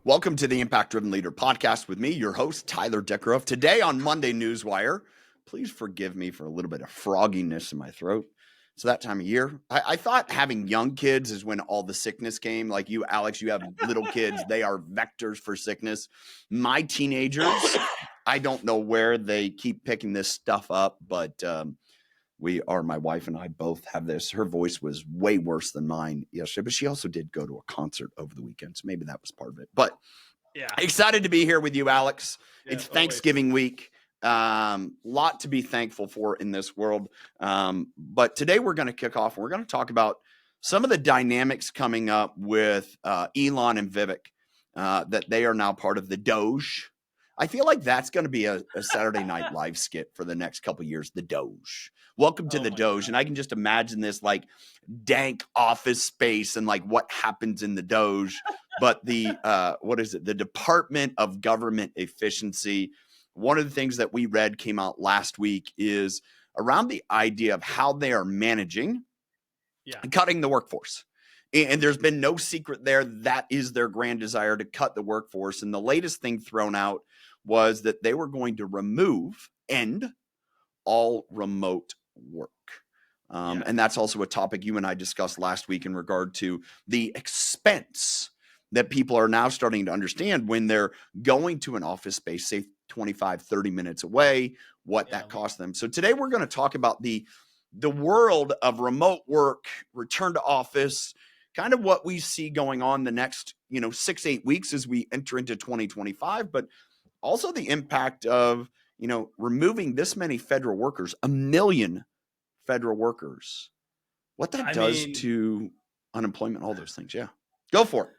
Welcome to the Impact Driven Leader podcast with me, your host, Tyler Deckeroff. Today on Monday Newswire, please forgive me for a little bit of frogginess in my throat. It's that time of year. I thought having young kids is when all the sickness came. Like you, Alex, you have little kids. They are vectors for sickness. My teenagers, I don't know where they keep picking this stuff up, but my wife and I both have this. Her voice was way worse than mine yesterday, but she also did go to a concert over the weekend. So maybe that was part of it. But yeah, excited to be here with you, Alex. Yeah, it's Thanksgiving week. Lot to be thankful for in this world. But today we're going to kick off and we're going to talk about some of the dynamics coming up with Elon and Vivek, that they are now part of the Doge. I feel like that's going to be a Saturday Night Live skit for the next couple of years, the Doge. Welcome to the Doge. God. And I can just imagine this like dank office space and like what happens in the Doge. But the, the Department of Government Efficiency. One of the things that we read came out last week is around the idea of how they are managing and cutting the workforce. And there's been no secret there. That is their grand desire, to cut the workforce. And the latest thing thrown out was that they were going to end all remote work. And that's also a topic you and I discussed last week in regard to the expense that people are now starting to understand when they're going to an office space, say 25, 30 minutes away, what that costs them. So today we're going to talk about the world of remote work, return to office, kind of what we see going on the next, 6-8 weeks as we enter into 2025, but also the impact of, removing this many federal workers, 1 million federal workers, what that does to unemployment, all those things. Yeah. Go for it.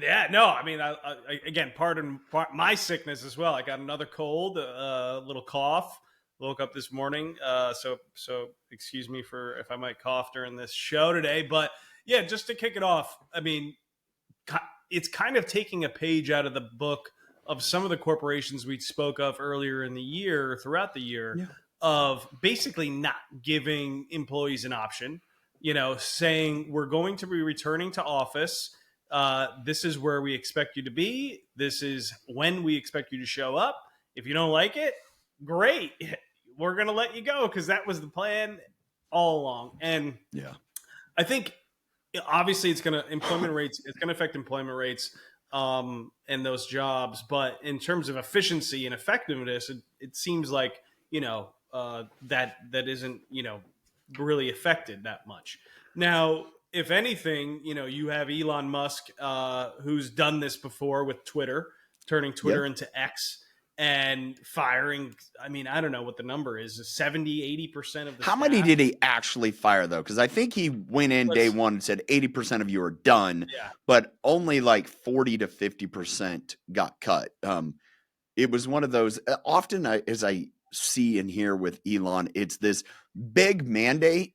Yeah, no, I again, pardon my sickness as well. I got another cold, a little cough. Woke up this morning, so excuse me for if I might cough during this show today. But yeah, just to kick it off, it's kind of taking a page out of the book of some of the corporations we spoke of earlier in the year, throughout the year, of basically not giving employees an option. Saying we're going to be returning to office. This is where we expect you to be. This is when we expect you to show up. If you don't like it, great. We're going to let you go because that was the plan all along. And I think obviously it's going to affect employment rates and those jobs. But in terms of efficiency and effectiveness, it seems like, that isn't, really affected that much. Now, if anything, you have Elon Musk, who's done this before with Twitter, turning Twitter into X and firing. I don't know what the number is, 70-80% of the How staff. many did he actually fire, though? Because I think he went in day one and said 80% of you are done, but only like 40 to 50% got cut. It was one of those, often as I see and hear with Elon, it's this big mandate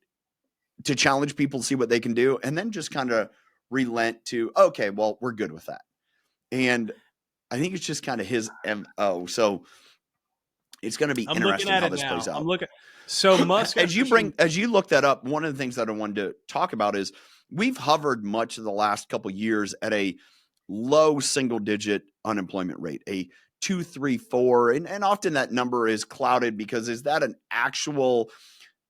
to challenge people to see what they can do, and then just kind of relent to, okay, well, we're good with that. And I think it's just kind of his MO. So it's going to be interesting how this plays out. So Musk, as you look that up, one of the things that I wanted to talk about is we've hovered much of the last couple of years at a low single-digit unemployment rate, a 2, 3, 4, and often that number is clouded because is that an actual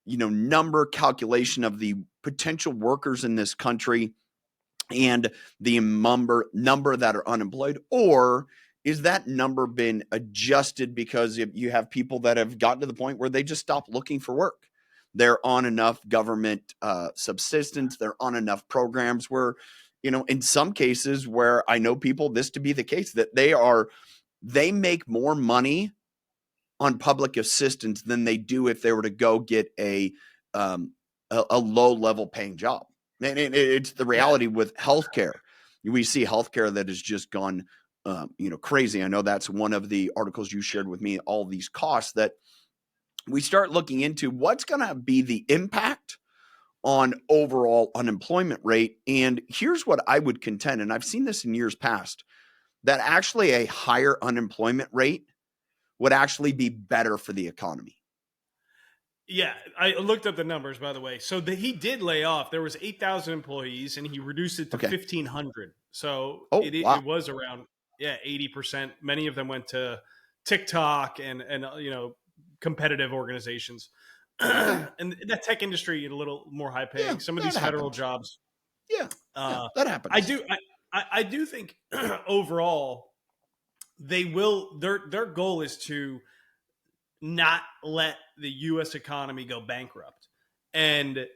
number calculation of the potential workers in this country and the number that are unemployed, or is that number been adjusted because you have people that have gotten to the point where they just stop looking for work? They're on enough government subsistence. They're on enough programs where, in some cases where I know people, this to be the case, that they make more money on public assistance than they do if they were to go get a low level paying job. And it's the reality with healthcare. We see healthcare that has just gone, crazy. I know that's one of the articles you shared with me, all these costs that we start looking into what's going to be the impact on overall unemployment rate. And here's what I would contend, and I've seen this in years past, that actually a higher unemployment rate would actually be better for the economy. Yeah, I looked up the numbers, by the way. So he did lay off. There was 8,000 employees, and he reduced it to 1,500. So it was around Yeah, 80%. Many of them went to TikTok and competitive organizations. Okay. And the tech industry a little more high Yeah, paying. Some of that these federal happens. jobs. Yeah. Yeah, Uh, that I happens. do I do think overall they will their goal is to not let the US economy go bankrupt. And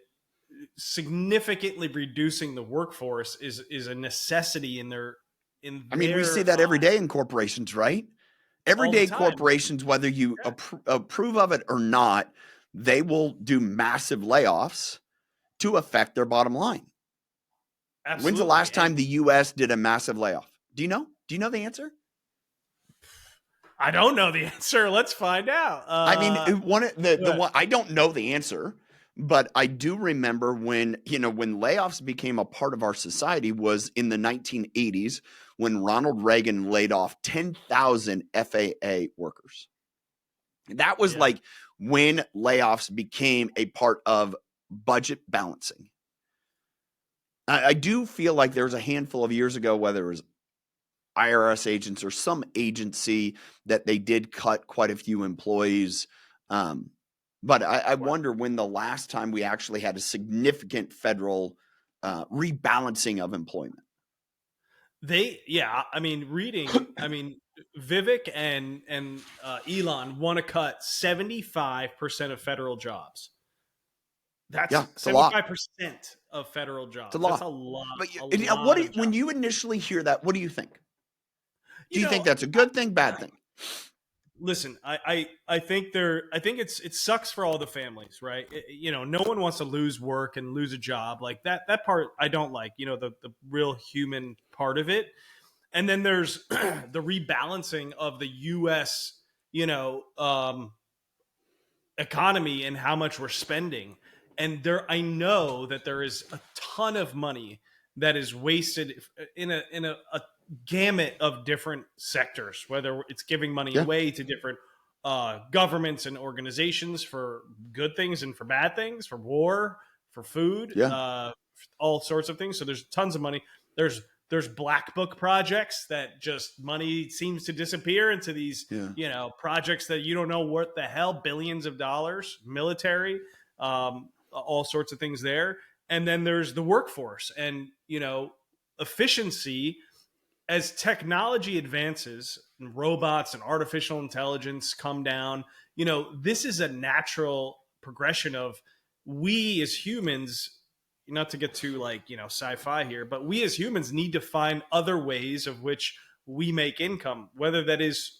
significantly reducing the workforce is a necessity in I mean, we see their that every day in corporations, right? all the Everyday time. corporations, whether you Yeah, approve of it or not, they will do massive layoffs to affect their bottom line. When's the absolutely. last And time the US did a massive layoff? Do you know? Do you know the answer? I don't know the answer. Let's find out. I mean, the But one I don't know the answer, but I do remember when, when layoffs became a part of our society was in the 1980s when Ronald Reagan laid off 10,000 FAA workers. That was yeah, like when layoffs became a part of budget balancing. I do feel like there was a handful of years ago, whether it was IRS agents or some agency, that they did cut quite a few employees. Um, but I well, wonder when the last time we actually had a significant federal rebalancing of employment. I mean, Vivek and Elon want to cut 75% of federal jobs. Yeah, That's it's a lot. 75% of federal It's a jobs. That's lot. But a what lot of when jobs. you initially hear that, what do you think? Do You you know, think that's a good thing, bad thing? listen, I think it sucks for all the families, right? No one wants to lose work and lose a job. Like that part I don't like, the real human part of it. And then there's the rebalancing of the US, you know, um economy and how much we're spending. And I know that there is a ton of money that is wasted in a gamut of different sectors, whether it's giving money Yeah, away to different governments and organizations for good things and for bad things, for war, for food, yeah, all sorts of things. So there's tons of money. There's black book projects that just money seems to disappear into these yeah. projects that you don't know what the hell, billions of dollars, military, all sorts of things there. And then there's the workforce and efficiency. As technology advances and robots and artificial intelligence come down, this is a natural progression of we as humans, not to get too sci-fi here, but we as humans need to find other ways of which we make income, whether that is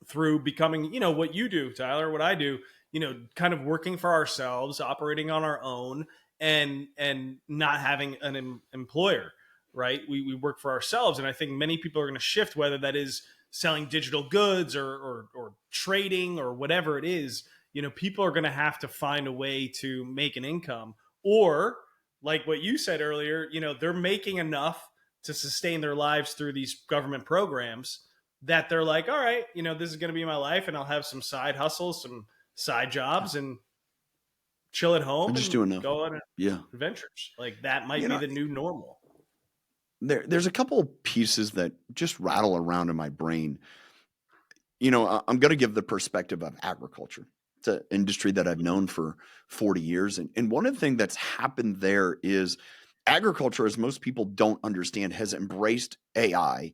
through becoming, what you do, Tyler, what I do, kind of working for ourselves, operating on our own, and not having an employer, right? We work for ourselves, and I think many people are going to shift, whether that is selling digital goods or trading or whatever it is. People are going to have to find a way to make an income, or like what you said earlier, they're making enough to sustain their lives through these government programs that they're like, all right, this is going to be my life, and I'll have some side hustles, some side jobs, and chill at I'm home just and doing enough. go on Yeah. adventures. Like that might You be know, the new normal. there's a couple pieces that just rattle around in my brain. I'm going to give the perspective of agriculture. It's an industry that I've known for 40 years. And one of the things that's happened there is agriculture, as most people don't understand, has embraced AI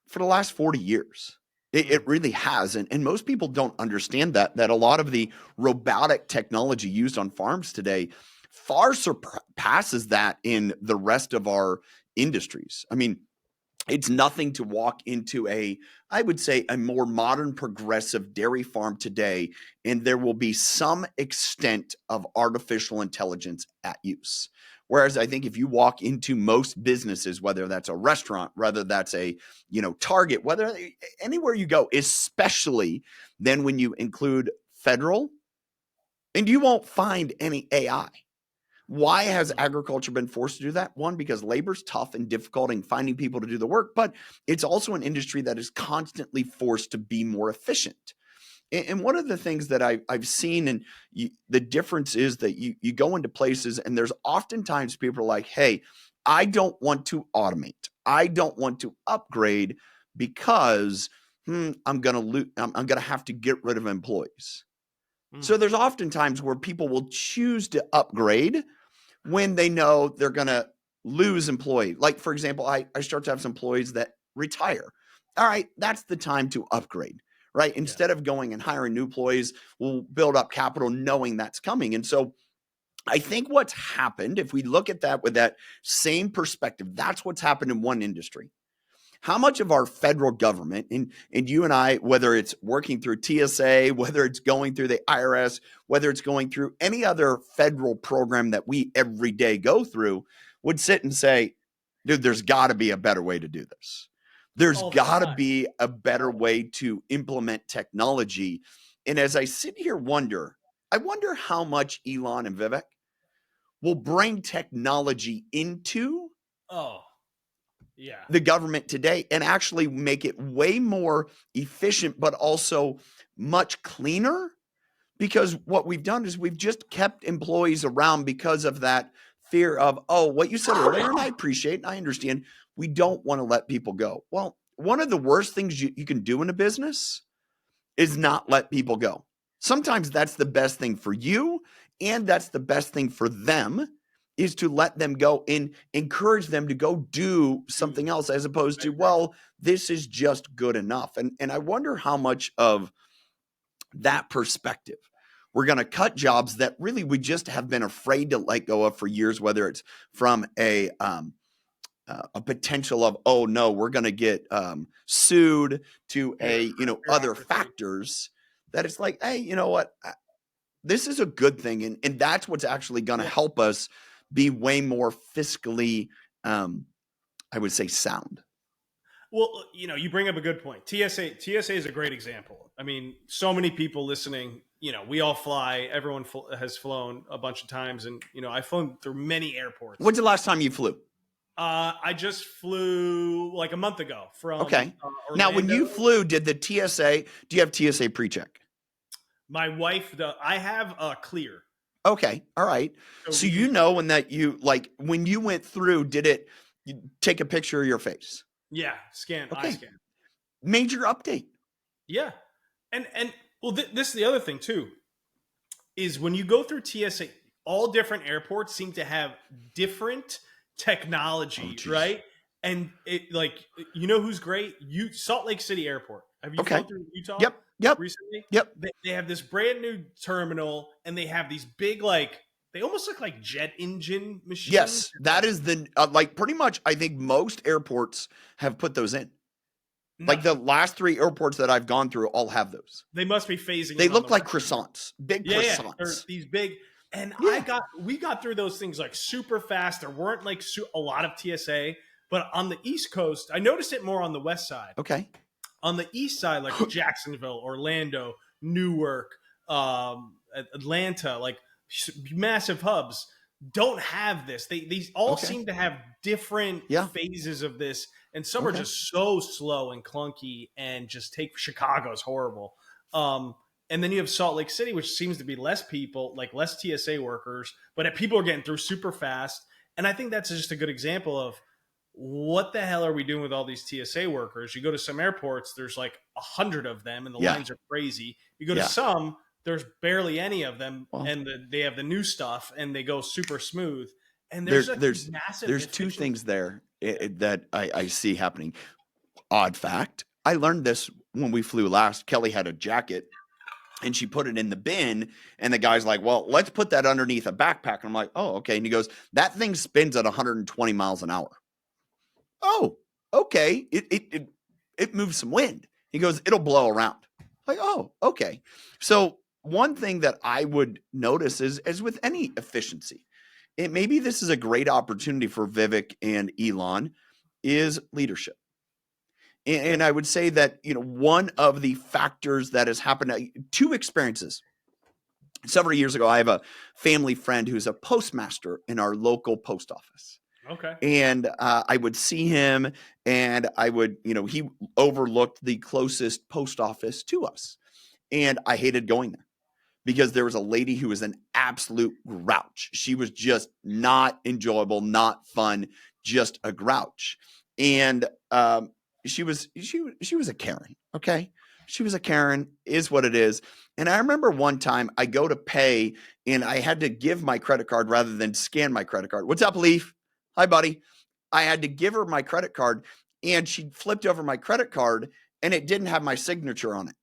for the last 40 years. Mm. It really has. And most people don't understand that a lot of the robotic technology used on farms today far surpasses that in the rest of our industries. I mean, it's nothing to walk into I would say, a more modern, progressive dairy farm today, and there will be some extent of artificial intelligence at use. Whereas I think if you walk into most businesses, whether that's a restaurant, whether that's a, Target, whether anywhere you go, especially then when you include federal, and you won't find any AI. Why has Mm. agriculture been forced to do that? One, because labor's tough and difficult in finding people to do the work, but it's also an industry that is constantly forced to be more efficient. And one of the things that I've seen, and the difference is that you go into places and there's oftentimes people are like, hey, I don't want to automate. I don't want to upgrade because I'm going to have to get rid of employees. So there's often times where people will choose to upgrade when they know they're going to lose employee. Like, for example, I start to have some employees that retire. All right, that's the time to upgrade, right? Instead of going and hiring new employees, we'll build up capital knowing that's coming. And so I think what's happened, if we look at that with that same perspective, that's what's happened in one industry. How much of our federal government, and you and I, whether it's working through TSA, whether it's going through the IRS, whether it's going through any other federal program that we every day go through, would sit and say, dude, there's got to be a better way to do this. There's got to be a better way to implement technology. And as I sit here I wonder how much Elon and Vivek will bring technology into the government today and actually make it way more efficient, but also much cleaner. Because what we've done is we've just kept employees around because of that fear of, what you said earlier, and I appreciate and I understand, we don't want to let people go. Well, one of the worst things you can do in a business is not let people go. Sometimes that's the best thing for you, and that's the best thing for them, is to let them go and encourage them to go do something else, as opposed to, well, this is just good enough. And I wonder how much of that perspective we're going to cut jobs that really we just have been afraid to let go of for years, whether it's from a potential of, oh no, we're going to get sued, to other factors that it's like, hey, you know what? This is a good thing. And that's what's actually going to help us be way more fiscally, I would say, sound. Well, you bring up a good point. TSA is a great example. I mean, so many people listening, we all fly. Everyone has flown a bunch of times. And, I've flown through many airports. When's the last time you flew? I just flew like a month ago from Okay. Orlando. Now, when you flew, do you have TSA pre-check? My wife, I have clear. Okay. All right. So when you went through, did you take a picture of your face? Yeah. Scan. Okay. Eye scan. Major update. Yeah. And well, this is the other thing too, is when you go through TSA, all different airports seem to have different technology, right? And who's great? Salt Lake City Airport. Have you flown through Utah? Yep. Recently? Yep. They have this brand new terminal, and they have these big, they almost look like jet engine machines. Yes, that is pretty much. I think most airports have put those in. Like the last 3 airports that I've gone through all have those. They must be phasing. They look like croissants, big croissants. Yeah, they're these big. And we got through those things like super fast. There weren't a lot of TSA, but on the East Coast, I noticed it more on the West side. Okay. On the East side, like Jacksonville, Orlando, Newark, Atlanta, like massive hubs, don't have this. These all seem to have different phases of this, and some are just so slow and clunky, and just Chicago's horrible. And then you have Salt Lake City, which seems to be less people, like less TSA workers, but people are getting through super fast. And I think that's just a good example of what the hell are we doing with all these TSA workers? You go to some airports, there's like 100 of them, and the lines are crazy. You go to some, there's barely any of them, and they have the new stuff, and they go super smooth. And there's massive. There's 2 things there that I see happening. Odd fact: I learned this when we flew last. Kelly had a jacket, and she put it in the bin, and the guy's like, well, let's put that underneath a backpack. And I'm like, oh, okay. And he goes, that thing spins at 120 miles an hour. Oh, okay. It moves some wind. He goes, it'll blow around. Like, oh, okay. So one thing that I would notice is, as with any efficiency, maybe this is a great opportunity for Vivek and Elon, is leadership. And I would say that, one of the factors that has happened, 2 experiences. Several years ago, I have a family friend who's a postmaster in our local post office. Okay. And I would see him, and he overlooked the closest post office to us. And I hated going there because there was a lady who was an absolute grouch. She was just not enjoyable, not fun, just a grouch. And she was a Karen. Okay. She was a Karen, is what it is. And I remember one time I go to pay and I had to give my credit card rather than scan my credit card. What's up, Leaf? Hi, buddy. I had to give her my credit card and she flipped over my credit card and it didn't have my signature on it.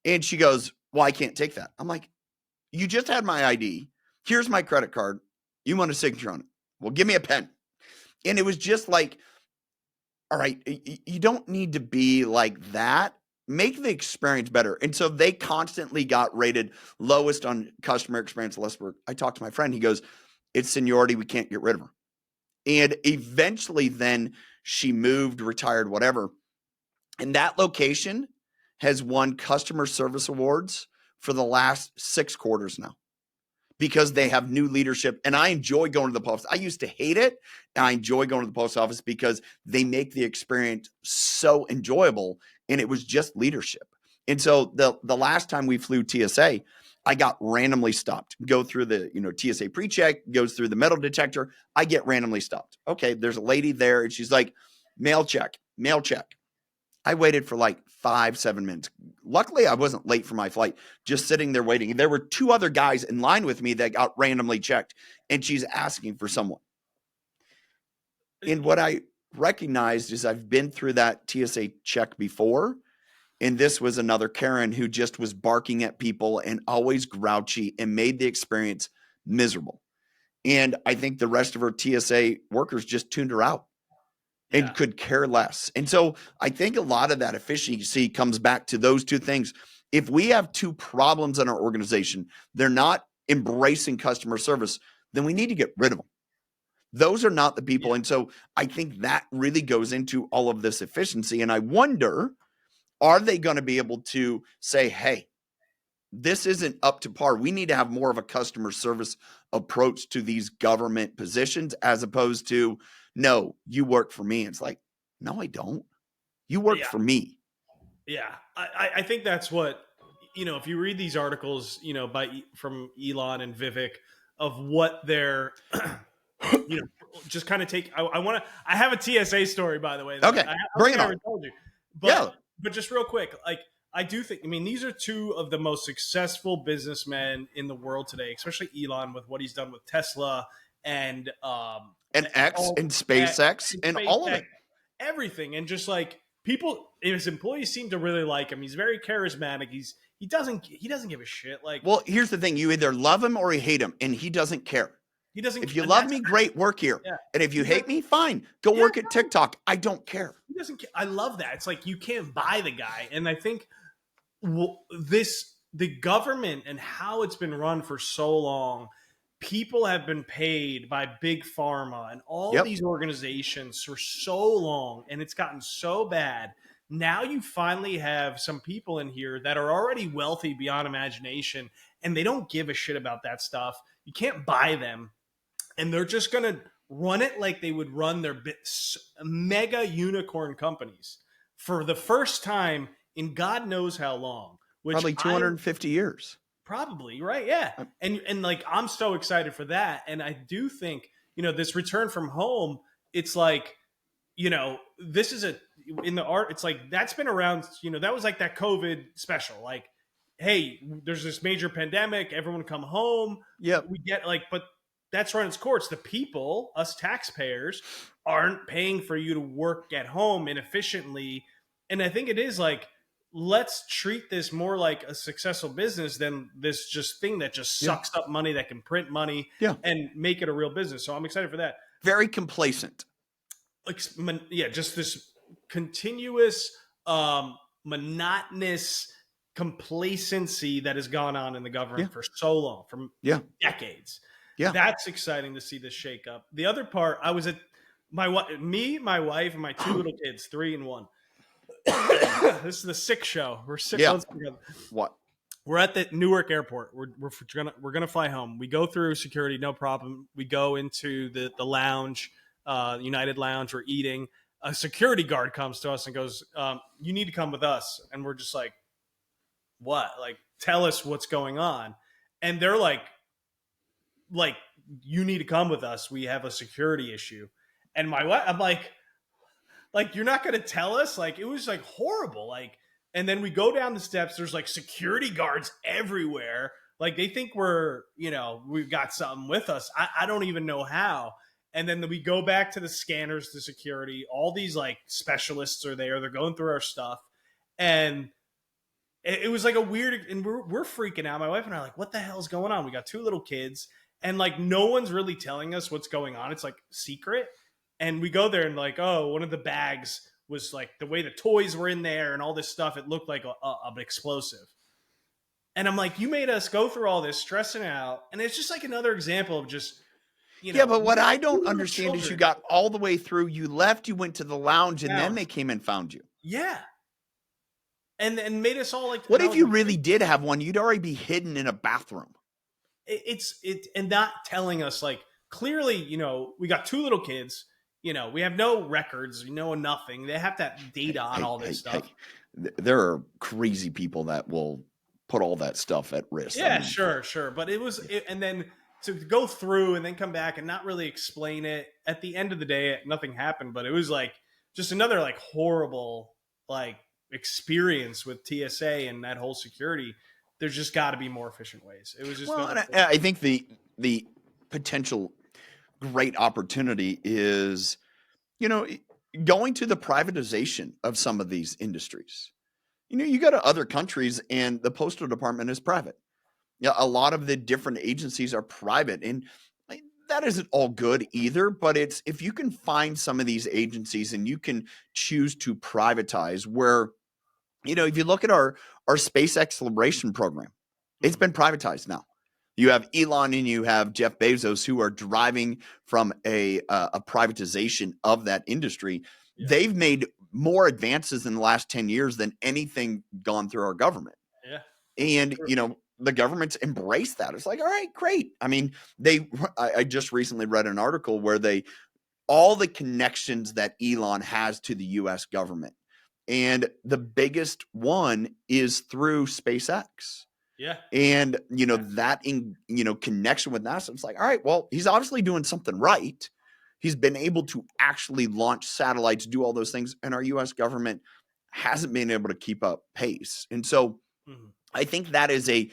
And she goes, well, I can't take that. I'm like, you just had my ID. Here's my credit card. You want a signature on it? Well, give me a pen. And it was just like, all right, you don't need to be like that. Make the experience better. And so they constantly got rated lowest on customer experience list. I talked to my friend. He goes, it's seniority. We can't get rid of her. And eventually then she moved, retired, whatever. And that location has won customer service awards for the last 6 quarters now because they have new leadership. And I enjoy going to the post. I used to hate it. And I enjoy going to the post office because they make the experience so enjoyable. And it was just leadership. And so the last time we flew TSA, I got randomly stopped. Go through the TSA pre-check, goes through the metal detector. I get randomly stopped. Okay, there's a lady there, and she's like, mail check. I waited for like 5-7 minutes. Luckily, I wasn't late for my flight, just sitting there waiting. And there were 2 other guys in line with me that got randomly checked, and she's asking for someone. And what I recognized is I've been through that TSA check before, and this was another Karen who just was barking at people and always grouchy and made the experience miserable. And I think the rest of her TSA workers just tuned her out and could care less. And so I think a lot of that efficiency comes back to those 2 things. If we have 2 problems in our organization, they're not embracing customer service, then we need to get rid of them. Those are not the people. And so I think that really goes into all of this efficiency. And I wonder, are they going to be able to say, hey, this isn't up to par. We need to have more of a customer service approach to these government positions as opposed to, no, you work for me. It's like, no, I don't. You work for me. Yeah. I think that's what, if you read these articles, from Elon and Vivek of what they're, just kind of take, I have a TSA story, by the way. Okay. Bring it on. I told you. But just real quick, like, I do think, these are 2 of the most successful businessmen in the world today, especially Elon with what he's done with Tesla and X and SpaceX and all of it. Everything. And just like people, his employees seem to really like him. He's very charismatic. He doesn't give a shit. Like, well, here's the thing. You either love him or you hate him, and he doesn't care. He doesn't. If you love me, great, work here. Yeah. And if you hate me, fine. Go work at TikTok. I don't care. He doesn't care. I love that. It's like you can't buy the guy. And I think the government and how it's been run for so long, people have been paid by big pharma and all these organizations for so long, and it's gotten so bad. Now you finally have some people in here that are already wealthy beyond imagination, and they don't give a shit about that stuff. You can't buy them, and they're just going to run it like they would run their mega unicorn companies for the first time in God knows how long. Probably 250 years. Probably, right? Yeah. And like, I'm so excited for that. And I do think, this return from home, it's like, this is in the art, it's like, that's been around, that was like that COVID special. Like, hey, there's this major pandemic, everyone come home. Yeah. We get but that's run its course. The people, us taxpayers, aren't paying for you to work at home inefficiently. And I think it is like, let's treat this more like a successful business than this just thing that just sucks up money, that can print money and make it a real business. So I'm excited for that. Very complacent. Just this continuous, monotonous complacency that has gone on in the government for so long, for decades. Yeah. That's exciting to see this shake up. The other part, I was at my wife, and my 2 little kids, 3 and 1. This is the sick show. We're 6 months together. What? We're at the Newark airport. We're gonna fly home. We go through security, no problem. We go into the lounge, United Lounge. We're eating. A security guard comes to us and goes, "You need to come with us." And we're just like, "What? Like, tell us what's going on." And they're like, "You need to come with us. We have a security issue." And my wife, I'm like, you're not going to tell us? Like, it was like horrible. Like, and then we go down the steps. There's like security guards everywhere. Like they think we've got something with us. I don't even know how. And then we go back to the scanners, the security. All these like specialists are there. They're going through our stuff, and it was like a weird. And we're freaking out. My wife and I are like, "What the hell's going on?" We got two little kids, and like no one's really telling us what's going on. It's like secret. And we go there and like, oh, one of the bags was like the way the toys were in there and all this stuff. It looked like an explosive. And I'm like, you made us go through all this stressing out. And it's just like another example of just, Yeah, but what I don't little understand is you children. got all the way through, you left, you went to the lounge, and then Lounge. they came and found you. Yeah. And made us all like, What and I if was you like, really did have one? You'd already be hidden in a bathroom. and not telling us like clearly, we got two little kids, we have no records, we know nothing. They have to have data on all this stuff. There are crazy people that will put all that stuff at risk. Yeah, sure. But it was, and then to go through and then come back and not really explain it. At the end of the day, nothing happened, but it was like just another like horrible like experience with TSA and that whole security. There's just got to be more efficient ways. It was just I think the potential great opportunity is, going to the privatization of some of these industries. You go to other countries and the postal department is private. Yeah, a lot of the different agencies are private, and that isn't all good either. But it's if you can find some of these agencies and you can choose to privatize, where if you look at our space exploration program, it's been privatized now. You have Elon and you have Jeff Bezos who are driving from a privatization of that industry. Yeah. They've made more advances in the last 10 years than anything gone through our government. Yeah. And, the government's embraced that. It's like, all right, great. I mean, I just recently read an article where all the connections that Elon has to the US government. And the biggest one is through SpaceX. Yeah. And, that connection with NASA, it's like, all right, well, he's obviously doing something right. He's been able to actually launch satellites, do all those things. And our US government hasn't been able to keep up pace. And so I think that is a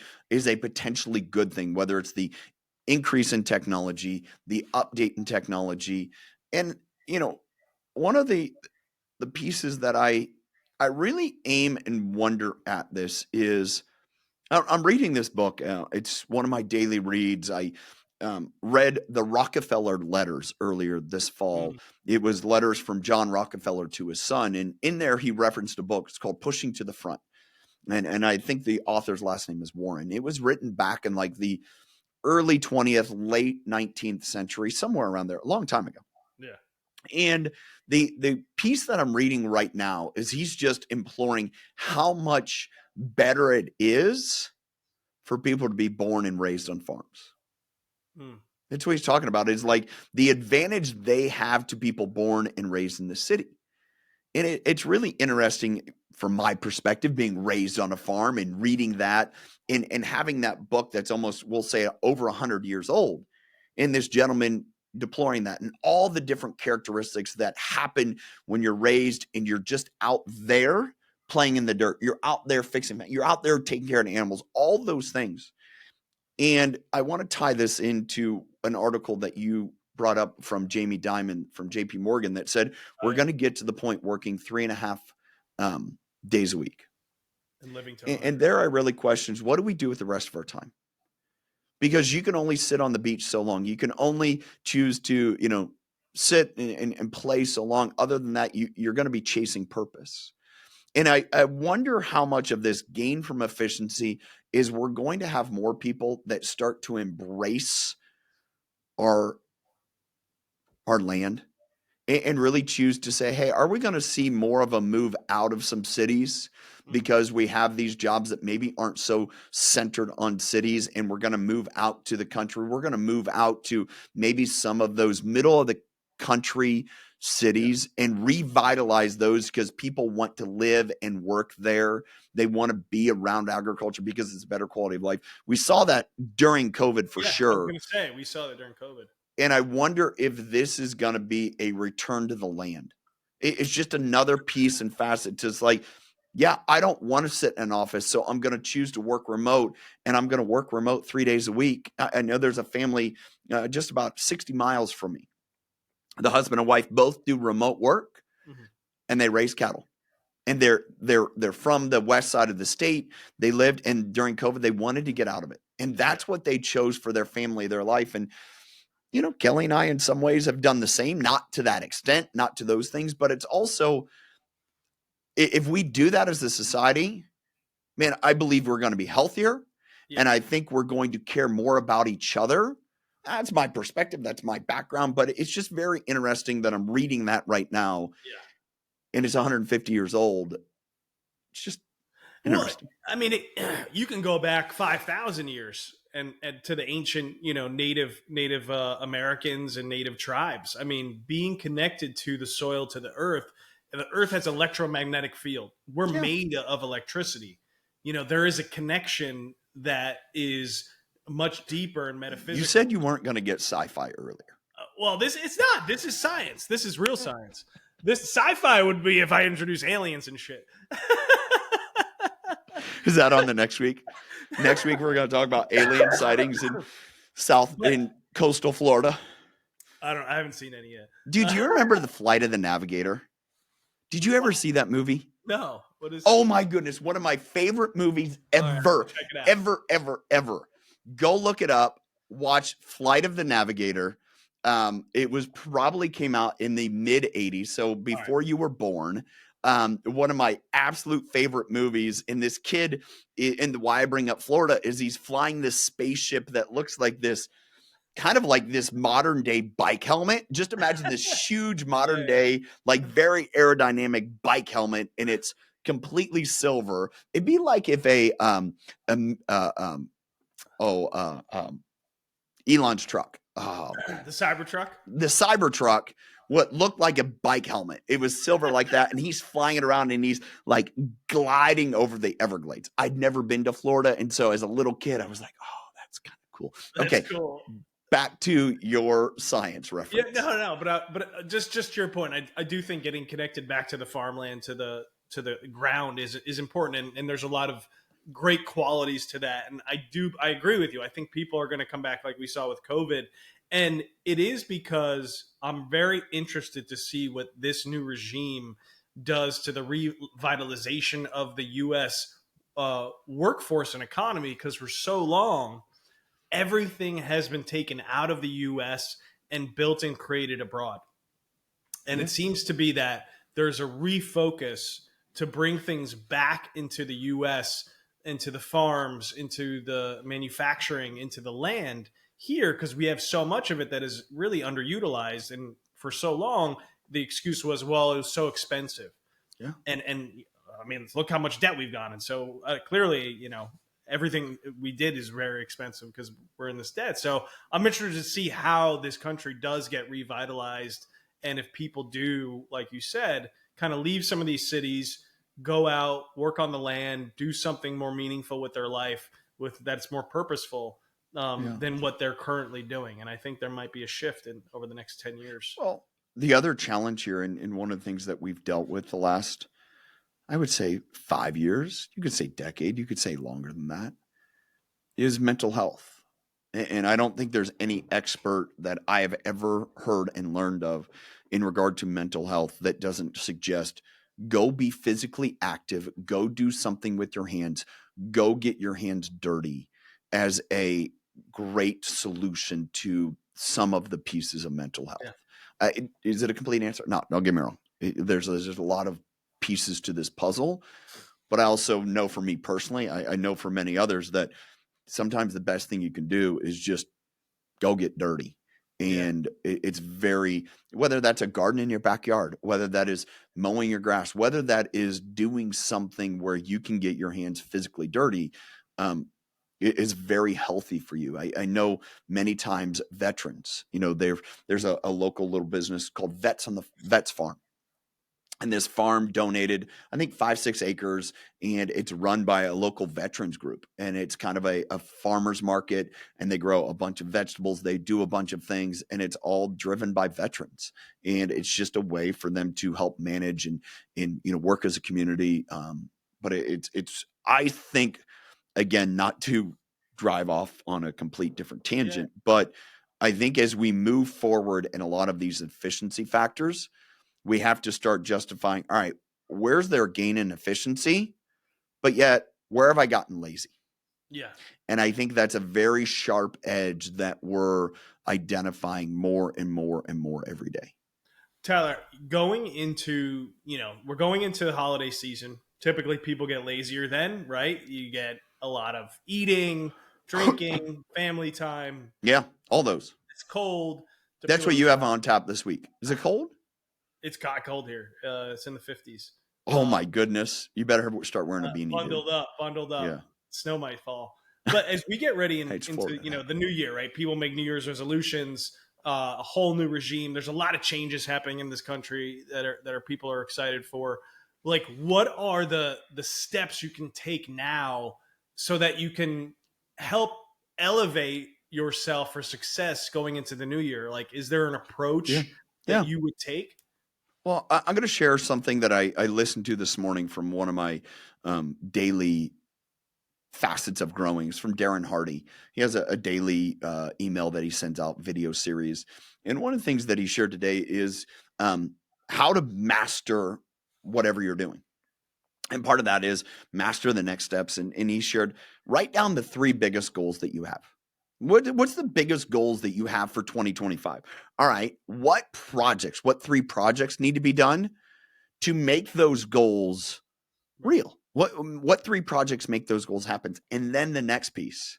potentially good thing, whether it's the increase in technology, the update in technology. And, one of the pieces that I really aim and wonder at this is I'm reading this book. It's one of my daily reads. I read the Rockefeller letters earlier this fall. It was letters from John Rockefeller to his son. And in there, he referenced a book. It's called Pushing to the Front. And I think the author's last name is Warren. It was written back in like the early 20th, late 19th century, somewhere around there, a long time ago. Yeah. And the piece that I'm reading right now is he's just imploring how much better it is for people to be born and raised on farms. That's what he's talking about, is like the advantage they have to people born and raised in the city. And it's really interesting from my perspective, being raised on a farm and reading that and having that book that's almost, we'll say, over 100 years old. And this gentleman deploring that and all the different characteristics that happen when you're raised and you're just out there playing in the dirt. You're out there fixing that. You're out there taking care of the animals, all those things. And I want to tie this into an article that you brought up from Jamie Dimon from JP Morgan that said, we're going to get to the point working 3.5 days a week. And living to and there I really questions, what do we do with the rest of our time? Because you can only sit on the beach so long. You can only choose to, sit and play so long. Other than that, you're going to be chasing purpose. And I wonder how much of this gain from efficiency is we're going to have more people that start to embrace our land and really choose to say, hey, are we going to see more of a move out of some cities because we have these jobs that maybe aren't so centered on cities, and we're going to move out to the country? We're going to move out to maybe some of those middle of the country cities and revitalize those, because people want to live and work there. They want to be around agriculture because it's a better quality of life. We saw that during COVID for sure. I was going to say, we saw that during COVID. And I wonder if this is going to be a return to the land. It's just another piece and facet to, it's like, yeah, I don't want to sit in an office, so I'm going to choose to work remote, and I'm going to work remote 3 days a week. I know there's a family just about 60 miles from me. The husband and wife both do remote work, and they raise cattle. And they're from the west side of the state. They lived, and during COVID, they wanted to get out of it, and that's what they chose for their family, their life. And Kelly and I, in some ways, have done the same, not to that extent, not to those things, but it's also, if we do that as a society, man, I believe we're going to be healthier, and I think we're going to care more about each other. That's my perspective. That's my background, but it's just very interesting that I'm reading that right now. Yeah. And it's 150 years old. It's just interesting. Well, I mean, you can go back 5,000 years and to the ancient, Native Americans and Native tribes. I mean, being connected to the soil, to the earth has electromagnetic field. We're made of electricity. There is a connection that is much deeper and metaphysical. You said you weren't going to get sci-fi earlier. Well, it's not. This is science. This is real science. This sci-fi would be if I introduce aliens and shit. Is that on the next week? Next week, we're going to talk about alien sightings in coastal Florida. I haven't seen any yet. Dude, do you remember The Flight of the Navigator? Did you ever see that movie? No. What is Oh my goodness. One of my favorite movies ever. Right, check it out. Ever. Go look it up. Watch Flight of the Navigator. It was probably came out in the mid 80s. So before you were born. One of my absolute favorite movies. And this kid, and why I bring up Florida, is he's flying this spaceship that looks like this, kind of like this modern day bike helmet. Just imagine this huge modern day, like very aerodynamic bike helmet, and it's completely silver. It'd be like if Elon's truck. Oh, the Cybertruck. The Cybertruck, what looked like a bike helmet. It was silver like that, and he's flying it around, and he's like gliding over the Everglades. I'd never been to Florida, and so as a little kid, I was like, "Oh, that's kind of cool." Okay, cool. Back to your science reference. Yeah, no, but just to your point, I do think getting connected back to the farmland, to the ground is important, and there's a lot of great qualities to that. And I agree with you. I think people are going to come back like we saw with COVID. And it is because I'm very interested to see what this new regime does to the revitalization of the U.S. Workforce and economy, because for so long, everything has been taken out of the U.S. and built and created abroad. And it seems to be that there's a refocus to bring things back into the U.S., into the farms, into the manufacturing, into the land here, because we have so much of it that is really underutilized. And for so long, the excuse was, well, it was so expensive. Yeah. And I mean, look how much debt we've gone. And so clearly, everything we did is very expensive because we're in this debt. So I'm interested to see how this country does get revitalized. And if people do, like you said, kind of leave some of these cities, go out, work on the land, do something more meaningful with their life, that's more purposeful than what they're currently doing. And I think there might be a shift over the next 10 years. Well, the other challenge here, and one of the things that we've dealt with the last, I would say 5 years, you could say decade, you could say longer than that, is mental health. And I don't think there's any expert that I have ever heard and learned of in regard to mental health that doesn't suggest go be physically active, go do something with your hands, go get your hands dirty as a great solution to some of the pieces of mental health. Yeah. Is it a complete answer? No, don't get me wrong. There's a lot of pieces to this puzzle, but I also know for me personally, I know for many others that sometimes the best thing you can do is just go get dirty. And it's very, whether that's a garden in your backyard, whether that is mowing your grass, whether that is doing something where you can get your hands physically dirty, it is very healthy for you. I know many times veterans, there's a local little business called Vets on the Vets Farm. And this farm donated, I think, 5, 6 acres, and it's run by a local veterans group. And it's kind of a farmer's market, and they grow a bunch of vegetables. They do a bunch of things, and it's all driven by veterans. And it's just a way for them to help manage and work as a community. But it's I think, again, not to drive off on a complete different Yeah. tangent, but I think as we move forward in a lot of these efficiency factors, we have to start justifying, all right, where's their gain in efficiency? But yet, where have I gotten lazy? Yeah. And I think that's a very sharp edge that we're identifying more and more and more every day. Tyler, we're going into the holiday season. Typically, people get lazier then, right? You get a lot of eating, drinking, family time. Yeah, all those. It's cold. That's Depending what where you you're have at, on tap this week. Is it cold? it's got cold here. It's in the 50s. Oh my goodness. You better start wearing a beanie, dude. Bundled up. Yeah. Snow might fall. But as we get ready It's into Florida. the new year, right? People make New Year's resolutions, a whole new regime. There's a lot of changes happening in this country that people are excited for. Like, what are the steps you can take now so that you can help elevate yourself for success going into the new year? Like, is there an approach Yeah. that Yeah. you would take? Well, I'm going to share something that I listened to this morning from one of my daily facets of growing. It's from Darren Hardy. He has a daily email that he sends out, video series. And one of the things that he shared today is how to master whatever you're doing. And part of that is master the next steps. And he shared, write down the 3 biggest goals that you have. What's the biggest goals that you have for 2025? All right. What 3 projects need to be done to make those goals real? What 3 projects make those goals happen? And then the next piece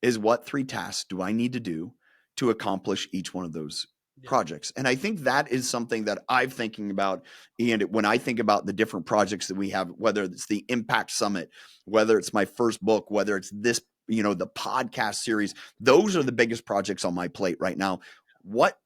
is, what 3 tasks do I need to do to accomplish each one of those projects? And I think that is something that I'm thinking about. And when I think about the different projects that we have, whether it's the Impact Summit, whether it's my first book, whether it's this, the podcast series, those are the biggest projects on my plate right now. What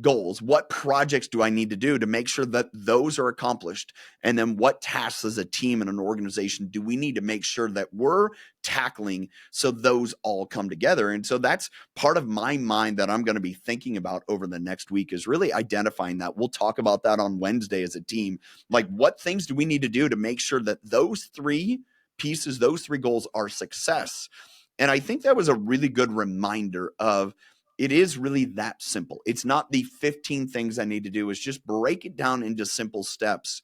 goals, what projects do I need to do to make sure that those are accomplished? And then what tasks as a team and an organization do we need to make sure that we're tackling so those all come together? And so that's part of my mind that I'm going to be thinking about over the next week, is really identifying that. We'll talk about that on Wednesday as a team. Like, what things do we need to do to make sure that those 3 pieces, those 3 goals are success? And I think that was a really good reminder of, it is really that simple. It's not the 15 things I need to do. It's just break it down into simple steps.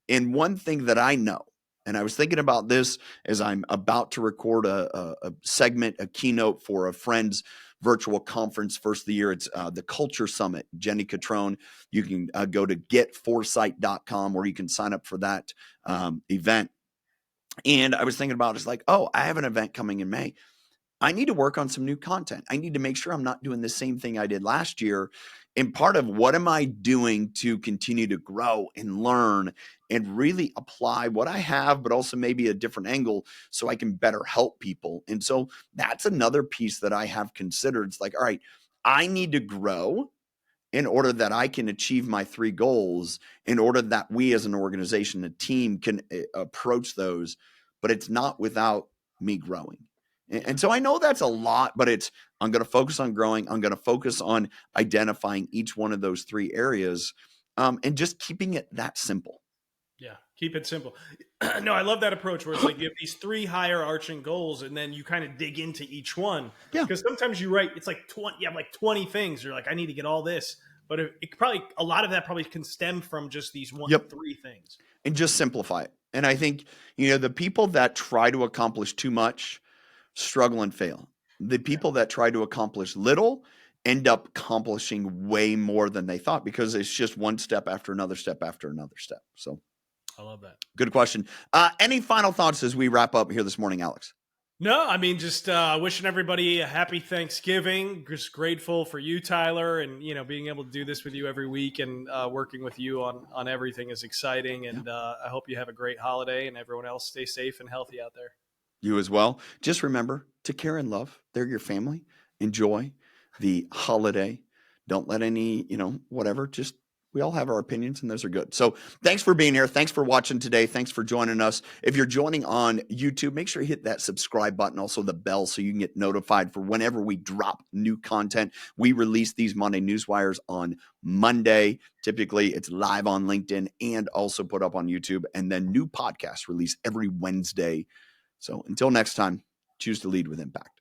And one thing that I know, and I was thinking about this as I'm about to record a segment, a keynote for a friend's virtual conference, first of the year. It's the Culture Summit, Jenny Catrone. You can go to getforesight.com, where you can sign up for that event. And I was thinking about, it's like, oh, I have an event coming in May. I need to work on some new content. I need to make sure I'm not doing the same thing I did last year. And part of, what am I doing to continue to grow and learn and really apply what I have, but also maybe a different angle, so I can better help people? And so that's another piece that I have considered. It's like, all right, I need to grow in order that I can achieve my 3 goals, in order that we as an organization, a team, can approach those. But it's not without me growing. And so I know that's a lot, but I'm going to focus on growing. I'm going to focus on identifying each one of those 3 areas, and just keeping it that simple. Yeah, keep it simple. No, I love that approach where it's like you have these 3 higher arching goals, and then you kind of dig into each one. Yeah. Because sometimes you write, it's like 20, you have like 20 things. You're like, I need to get all this. But a lot of that probably can stem from just these 3 things. And just simplify it. And I think, the people that try to accomplish too much struggle and fail. The people that try to accomplish little end up accomplishing way more than they thought, because it's just one step after another step after another step. So I love that. Good question. Any final thoughts as we wrap up here this morning, Alex? No, I mean, just wishing everybody a happy Thanksgiving. Just grateful for you, Tyler, and being able to do this with you every week, and working with you on everything is exciting. And I hope you have a great holiday, and everyone else stay safe and healthy out there. You as well. Just remember to care and love. They're your family. Enjoy the holiday. Don't let any, whatever, just We all have our opinions, and those are good. So thanks for being here. Thanks for watching today. Thanks for joining us. If you're joining on YouTube, make sure you hit that subscribe button, also the bell, so you can get notified for whenever we drop new content. We release these Monday Newswires on Monday. Typically, it's live on LinkedIn and also put up on YouTube. And then new podcasts release every Wednesday. So until next time, choose to lead with impact.